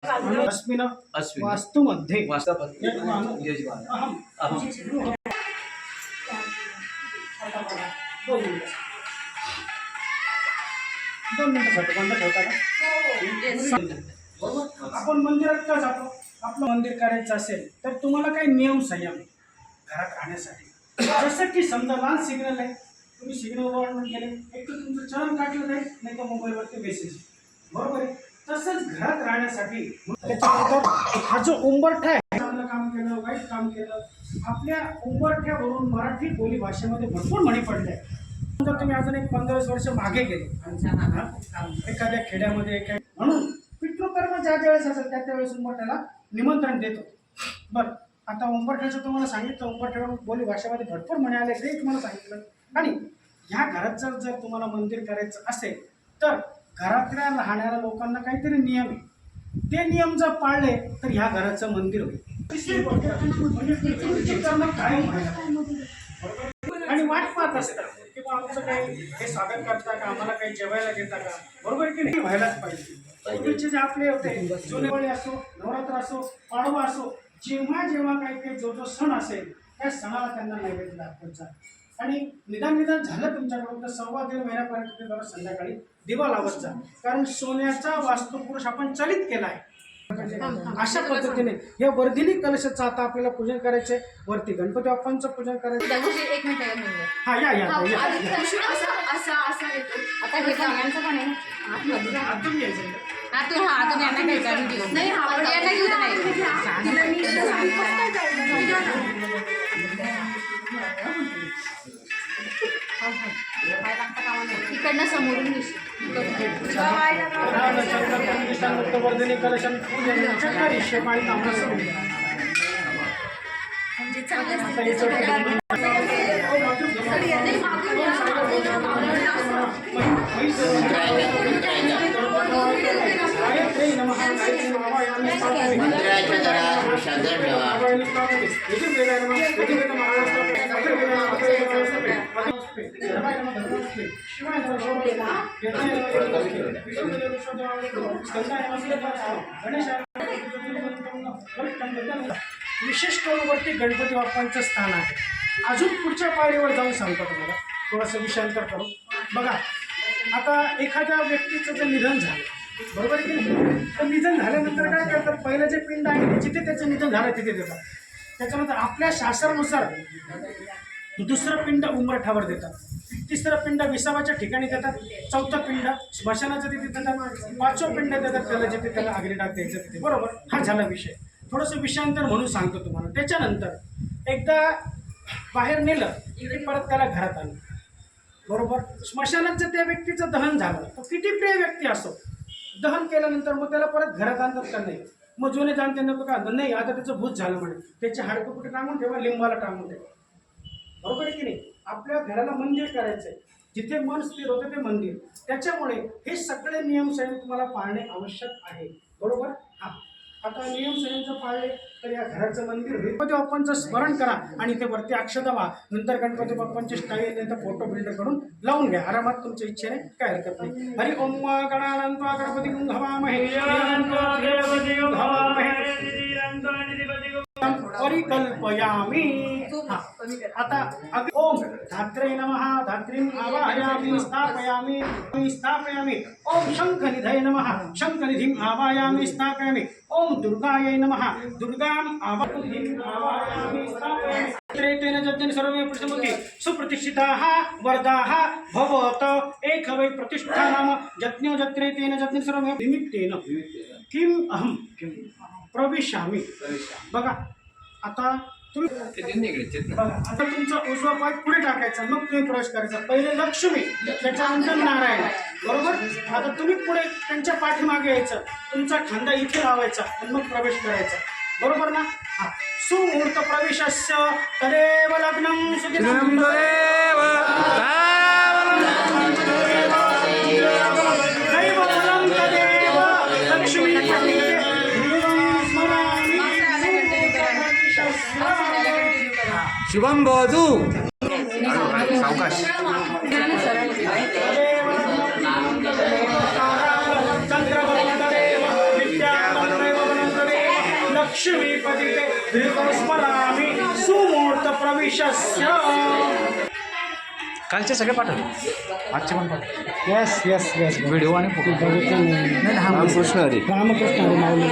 अस्मिन् वास्तुमध्ये यजमान अहम दोन मिनिटासाठी बंद ठेवता का? आपण मंदिरात का जातो? आपलं मंदिर करायचं असेल तर तुम्हाला काही नियम संयम आहे घरात राहण्यासाठी. जसं की समजा लाल सिग्नल आहे, तुम्ही सिग्नलवर गेले, एक तर तुमचं चलन काटलं जाईल, नाही तर मोबाईलवरती मेसेज, बरोबर आहे. तसंच घरात राहण्यासाठी त्याच्यानंतर हा जो उंबरठा आहे, चांगलं काम केलं वाईट काम केलं, आपल्या उंबरठ्यावरून मराठी बोली भाषेमध्ये भरपूर म्हणी पडल्या. जर तुम्ही अजून एक 15 वर्ष मागे गेले एखाद्या खेड्यामध्ये म्हणून पितृकर्म ज्या वेळेस असेल त्या वेळेस उंबरठ्याला निमंत्रण देतो. बरं, आता उंबरठ्याचं तुम्हाला सांगितलं, उंबरठ्यावर बोली भाषेमध्ये भरपूर म्हणे आले ते तुम्हाला सांगितलं. आणि ह्या घराचं जर तुम्हाला मंदिर करायचं असेल तर घरातल्या राहणाऱ्या लोकांना काहीतरी नियम आहे, ते नियम जर पाळले तर ह्या घराचं मंदिर होईल. कायम आणि वाट पाहत असतात किंवा आमचं काही हे स्वागत करता का, आम्हाला काही जेवायला घेता का, बरोबर की नाही? व्हायलाच पाहिजे. पूर्वीचे जे आपले होते जुनेवळी असो, नवरात्र असो, पाडवा असो, जेव्हा जेव्हा काही जो सण असेल त्या सणाला त्यांना नैवेद्य दाखवायचा. आणि निदान झालं तुमच्याकडून तर 1.5 महिन्यापर्यंत तुम्ही बरं संध्याकाळी दिवा लावत जा, कारण सोन्याचा वास्तुपुरुष आपण चलित केला आहे. अशा पद्धतीने या वर्धिनी कलशाचं आता आपल्याला पूजन करायचंय. वरती गणपती बाप्पांचं पूजन करायचं. एक मिनिट हा या या आता हे गाण्यांचं पण आहे आतून यायचं. आतून यांना घ्यायचा व्हिडिओ नाही, यांना घेऊ इकडनं समोरून वर्धिनी कलशन पूजन विशेष करून वरती गणपती बाप्पांचं स्थान आहे. अजून पुढच्या पायरीवर जाऊन सांगतो तुम्हाला, थोडंसं विषयांतर करू. बघा, आता एखाद्या व्यक्तीचं जर निधन झालं, बरोबर आहे की नाही, तर निधन झाल्यानंतर काय करतात, पहिलं जे पिंड आहे जिथे त्याचं निधन झालं तिथे देतात. त्याच्यानंतर आपल्या शास्त्रानुसार दुसरं पिंड उंबरठ्यावर देतात, तिसरं पिंड विसावाच्या ठिकाणी देतात, चौथं पिंड स्मशानाचं तिथे देतात, 5वं पिंड देतात त्याला जिथे त्याला अग्नी टाक द्यायचं तिथे, बरोबर. हा झाला विषय. थोडंसं विषयांतर म्हणून सांगतो तुम्हाला. त्याच्यानंतर एकदा बाहेर नेलं की परत त्याला घरात आणलं, बरोबर. स्मशानात जर त्या व्यक्तीचं दहन झालं तर किती प्रिय व्यक्ती असो, दहन केल्यानंतर मग त्याला परत घरात आणतात का नाही? मग जुने जाणते नको का, नाही आता त्याचं भूत झालं म्हणे, त्याचे हाडकं कुठे टांगून ठेवा, लिंबाला टांगून ठेवा, बरोबर आहे की नाही? आपल्या घराला मंदिर करायचं आहे, जिथे मन स्थिर होतं ते मंदिर. त्याच्यामुळे हे सगळे नियम संयम तुम्हाला पाळणे आवश्यक आहे, बरोबर. हा, आता नियम संयम जर पाळले तर या घराचं मंदिर होईल. गणपती बाप्पांचं स्मरण करा आणि ते वरती अक्षता व्हा. नंतर गणपती बाप्पांची स्टाईल नंतर फोटो बिल्ड करून लावून घ्या आरामात, तुमच्या इच्छेने, काय हरकत नाही. हरि ओम गणानंत्वा गणपती हवामहे परिकल्पयामि. आता ओम धात्रे नमः, धात्रीं आवाहयामि, स्थापयामि स्थापयामि. ओम शंखनिधये नमः, शंखनिधिं आवाहयामि स्थापयामि. ओम दुर्गायै नमः, दुर्गां आवाहयामि स्थापयामि. त्रेतेन यज्ञेन सर्वे प्रसमति सुप्रतिष्ठिताः वरदाः भवत. एक वै प्रतिष्ठा नाम यज्ञो यत्रेतेन यज्ञेन सर्वे निमित्तेन किम अहम प्रविशामि. बघा, आता तुम्ही बघा, आता तुमचा उजवा पाय पुढे टाकायचा, मग तुम्ही प्रवेश करायचा. पहिले लक्ष्मी, त्याच्यानंतर नारायण, बरोबर. आता तुम्ही पुढे त्यांच्या पाठीमागे यायचं, तुमचा खांदा इथे लावायचा आणि मग प्रवेश करायचा, बरोबर ना. हा, सुमुहूर्त प्रवेशस्य तदेव लग्नं सुदिनं तदेव दैवबलं तदेव लक्ष्मी शुभम भवतु. सावकाश. चंद्रवदनदेव विद्यावदनदेव लक्ष्मीपती स्मरामि सुमुहूर्त प्रविशस्य. कालचे सगळे पाठव आजचे पण पाठव येस येस येस व्हिडिओ आणि फोटो बघितलं नाही. रामकृष्ण हरी रामकृष्ण हरी माऊली.